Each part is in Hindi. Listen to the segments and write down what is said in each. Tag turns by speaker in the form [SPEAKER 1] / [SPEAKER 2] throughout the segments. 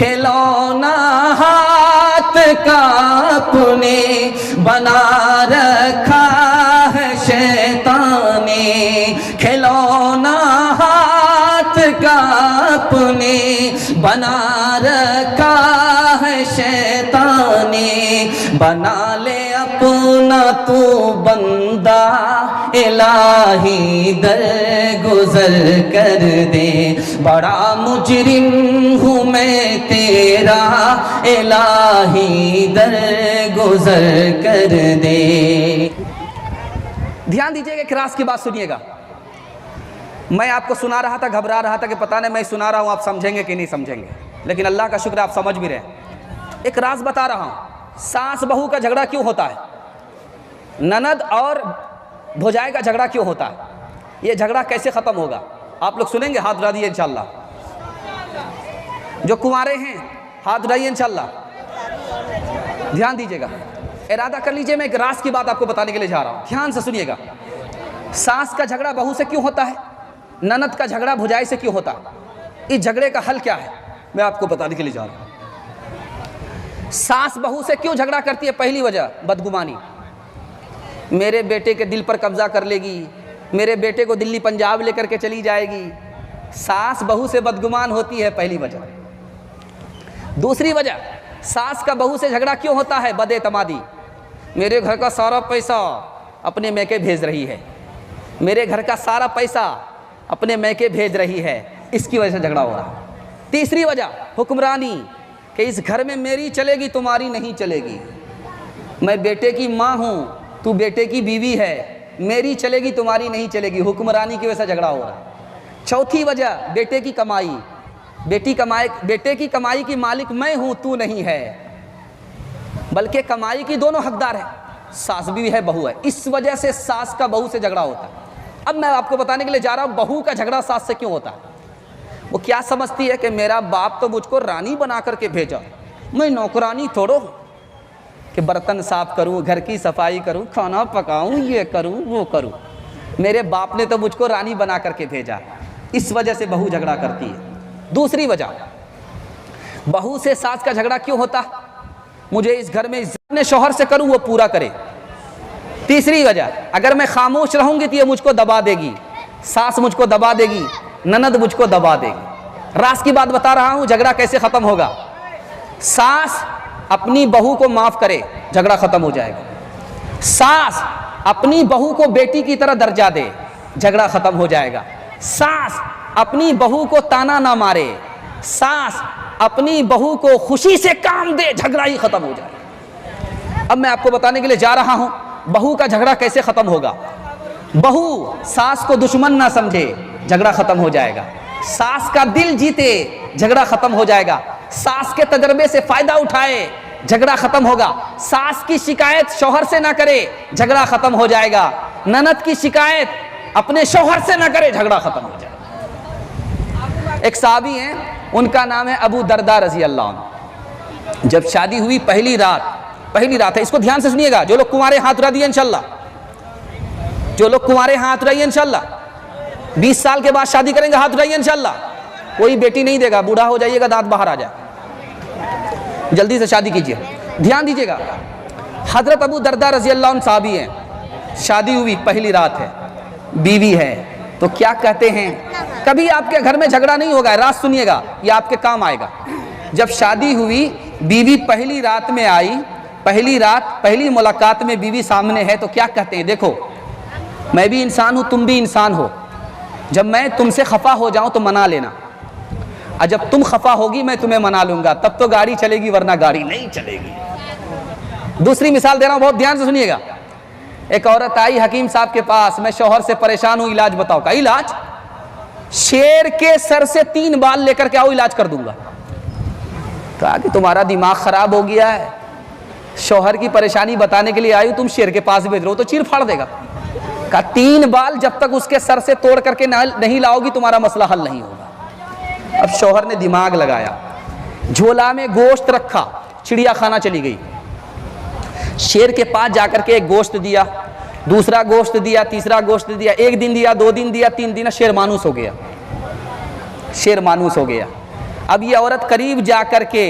[SPEAKER 1] खिलौना हाथ का अपने बना रखा है शैतान ने, खिलौना हाथ का अपने बना रखा है शैतान ने। बना ले अपना तू बंदा, इलाही दर गुजर कर दे। बड़ा मुजरिम हूँ मैं तेरा, इलाही दर गुजर कर दे। ध्यान दीजिएगा, एक राज की बात सुनिएगा। मैं आपको सुना रहा था, घबरा रहा था कि पता नहीं मैं सुना रहा हूँ आप समझेंगे कि नहीं समझेंगे, लेकिन अल्लाह का शुक्र आप समझ भी रहे हैं। एक राज बता रहा हूँ, सास बहू का झगड़ा क्यों होता है, ननद और भौजाई का झगड़ा क्यों होता है, ये झगड़ा कैसे ख़त्म होगा, आप लोग सुनेंगे। हाथ उठा दिए इंशाल्लाह, जो कुंवारे हैं हाथ उठाइए इंशाल्लाह। ध्यान दीजिएगा, इरादा कर लीजिए, मैं एक राज की बात आपको बताने के लिए जा रहा हूँ, ध्यान से सुनिएगा। सास का झगड़ा बहू से क्यों होता है, ननद का झगड़ा भौजाई से क्यों होता है, इस झगड़े का हल क्या है, मैं आपको बताने के लिए जा रहा हूँ। सास बहू से क्यों झगड़ा करती है, पहली वजह बदगुमानी। मेरे बेटे के दिल पर कब्जा कर लेगी, मेरे बेटे को दिल्ली पंजाब लेकर के चली जाएगी। सास बहू से बदगुमान होती है, पहली वजह। दूसरी वजह, सास का बहू से झगड़ा क्यों होता है, बदएतमादी। मेरे घर का सारा पैसा अपने मैके भेज रही है, मेरे घर का सारा पैसा अपने मैके भेज रही है, इसकी वजह से झगड़ा हो रहा है। तीसरी वजह, हुक्मरानी, कि इस घर में मेरी चलेगी तुम्हारी नहीं चलेगी। मैं बेटे की माँ हूँ, तू बेटे की बीवी है, मेरी चलेगी तुम्हारी नहीं चलेगी, हुक्मरानी की वजह से झगड़ा हो रहा है। चौथी वजह, बेटे की कमाई, बेटे की कमाई की मालिक मैं हूँ, तू नहीं है, बल्कि कमाई की दोनों हकदार है, सास भी है बहू है, इस वजह से सास का बहू से झगड़ा होता है। अब मैं आपको बताने के लिए जा रहा हूँ बहू का झगड़ा सास से क्यों होता है। वो क्या समझती है कि मेरा बाप तो मुझको रानी बना करके भेजा, मैं नौकरानी थोड़ो कि बर्तन साफ करूं, घर की सफाई करूं, खाना पकाऊं, ये करूं वो करूं, मेरे बाप ने तो मुझको रानी बना करके भेजा, इस वजह से बहू झगड़ा करती है। दूसरी वजह, बहू से सास का झगड़ा क्यों होता, मुझे इस घर में जितने शौहर से करूं वो पूरा करे। तीसरी वजह, अगर मैं खामोश रहूंगी तो ये मुझको दबा देगी, सास मुझको दबा देगी, ननद मुझको दबा देगी। राज की बात बता रहा हूं, झगड़ा कैसे खत्म होगा। सास अपनी बहू को माफ करे, झगड़ा खत्म हो जाएगा। सास अपनी बहू को बेटी की तरह दर्जा दे, झगड़ा खत्म हो जाएगा। सास अपनी बहू को ताना ना मारे, सास अपनी बहू को खुशी से काम दे, झगड़ा ही खत्म हो जाएगा। अब मैं आपको बताने के लिए जा रहा हूं बहू का झगड़ा कैसे खत्म होगा। बहू सास को दुश्मन ना समझे, झगड़ा खत्म हो जाएगा। सास का दिल जीते, झगड़ा खत्म हो जाएगा। सास के तजर्बे से फायदा उठाए, झगड़ा खत्म होगा। सास की शिकायत शौहर से ना करे, झगड़ा खत्म हो जाएगा। ननद की शिकायत अपने शौहर से ना करे, झगड़ा खत्म हो जाएगा। एक साहबी हैं, उनका नाम है अबू दरदा रजी अल्लाह अन्हु। जब शादी हुई पहली रात है, इसको ध्यान से सुनिएगा। जो लोग कुंवारे हाथ उठा दिए इंशाल्लाह, जो लोग कुंवारे हाथ उठाइए इंशाल्लाह। 20 साल के बाद शादी करेंगे, हाथ उठाइए इंशाल्लाह। कोई बेटी नहीं देगा, बूढ़ा हो जाइएगा दांत बाहर आ जाए, जल्दी से शादी कीजिए। ध्यान दीजिएगा, हजरत अबू दरदा रजी अल्लाह अन्हु साहबी हैं, शादी हुई पहली रात है, बीवी है, तो क्या कहते हैं, कभी आपके घर में झगड़ा नहीं होगा, रात सुनिएगा, ये आपके काम आएगा। जब शादी हुई, बीवी पहली रात में आई, पहली मुलाकात में बीवी सामने है, तो क्या कहते हैं, देखो मैं भी इंसान हूँ, तुम भी इंसान हो, जब मैं तुमसे खफा हो जाऊं तो मना लेना, और जब तुम खफा होगी मैं तुम्हें मना लूंगा, तब तो गाड़ी चलेगी, वरना गाड़ी नहीं चलेगी। दूसरी मिसाल दे रहा हूं, बहुत ध्यान से सुनिएगा। एक औरत आई हकीम साहब के पास, मैं शौहर से परेशान हूं, इलाज बताओ। का इलाज? शेर के सर से 3 बाल लेकर के आओ, इलाज कर दूंगा। कहा कि तुम्हारा दिमाग खराब हो गया है, शौहर की परेशानी बताने के लिए आई, तुम शेर के पास भेज रहे हो तो चीर फाड़ देगा। कहा 3 बाल जब तक उसके सर से तोड़ करके नहीं लाओगी तुम्हारा मसला हल नहीं होगा। अब शौहर ने दिमाग लगाया, झोला में गोश्त रखा, चिड़िया खाना चली गई, शेर के पास जाकर के एक गोश्त दिया, दूसरा गोश्त दिया, तीसरा गोश्त दिया, 1 दिन दिया, 2 दिन दिया, 3 दिन, शेर मानूस हो गया। अब ये औरत करीब जा कर के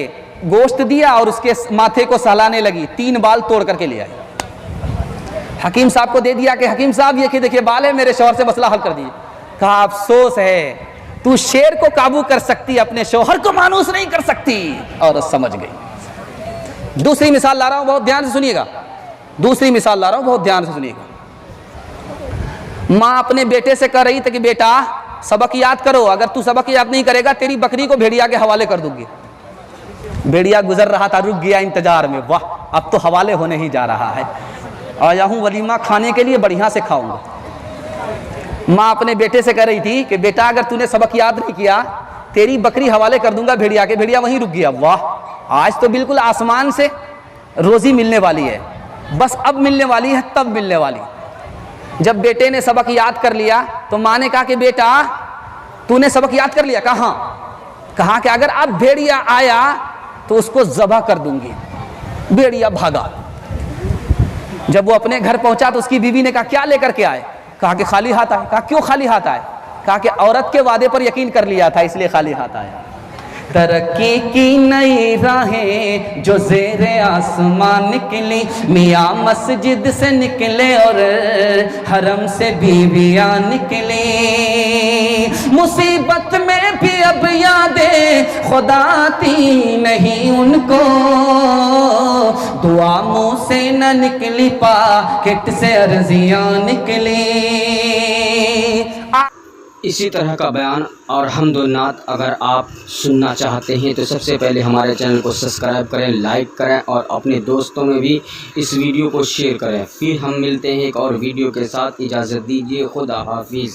[SPEAKER 1] गोश्त दिया और उसके माथे को सहलाने लगी, 3 बाल तोड़ करके ले आई। हकीम साहब को दे दिया कि हकीम साहब ये कि देखिए बाल है, मेरे शौहर से मसला हल कर दिए। कहा अफसोस है, तू शेर को काबू कर सकती, अपने शौहर को मानूस नहीं कर सकती। औरत समझ गई। दूसरी मिसाल ला रहा हूं, बहुत ध्यान से सुनिएगा। दूसरी मिसाल ला रहा हूं, बहुत ध्यान से सुनिएगा। माँ अपने बेटे से कह रही थी कि बेटा सबक याद करो, अगर तू सबक याद नहीं करेगा तेरी बकरी को भेड़िया के हवाले कर दूंगी। भेड़िया गुजर रहा था, रुक गया इंतजार में, वाह अब तो हवाले होने ही जा रहा है, आया हूं वलीमा खाने के लिए, बढ़िया से खाऊंगा। माँ अपने बेटे से कह रही थी कि बेटा अगर तूने सबक याद नहीं किया तेरी बकरी हवाले कर दूंगा भेड़िया के। भेड़िया वहीं रुक गया, वाह आज तो बिल्कुल आसमान से रोजी मिलने वाली है, बस अब मिलने वाली है, तब मिलने वाली। जब बेटे ने सबक याद कर लिया तो माँ ने कहा कि बेटा तूने सबक याद कर लिया? कहा कि अगर अब भेड़िया आया तो उसको ज़बह कर दूंगी। भेड़िया भागा। जब वो अपने घर पहुंचा तो उसकी बीवी ने कहा क्या लेकर के आए? कहा कि खाली हाथ आए। कहा क्यों खाली हाथ आए? कहा कि औरत के वादे पर यकीन कर लिया था इसलिए खाली हाथ आया। तरक्की की नई राहें जो ज़ेरे आसमान निकली, मियाँ मस्जिद से निकले और हरम से बीवियाँ निकली। मुसीबत में भी अब यादें खुदा आती नहीं उनको, दुआ मुँह से न निकली, पाकिट से अर्जियाँ निकली।
[SPEAKER 2] इसी तरह का बयान और हम्दुन्नात अगर आप सुनना चाहते हैं तो सबसे पहले हमारे चैनल को सब्सक्राइब करें, लाइक करें और अपने दोस्तों में भी इस वीडियो को शेयर करें। फिर हम मिलते हैं एक और वीडियो के साथ। इजाज़त दीजिए, खुदा हाफिज़।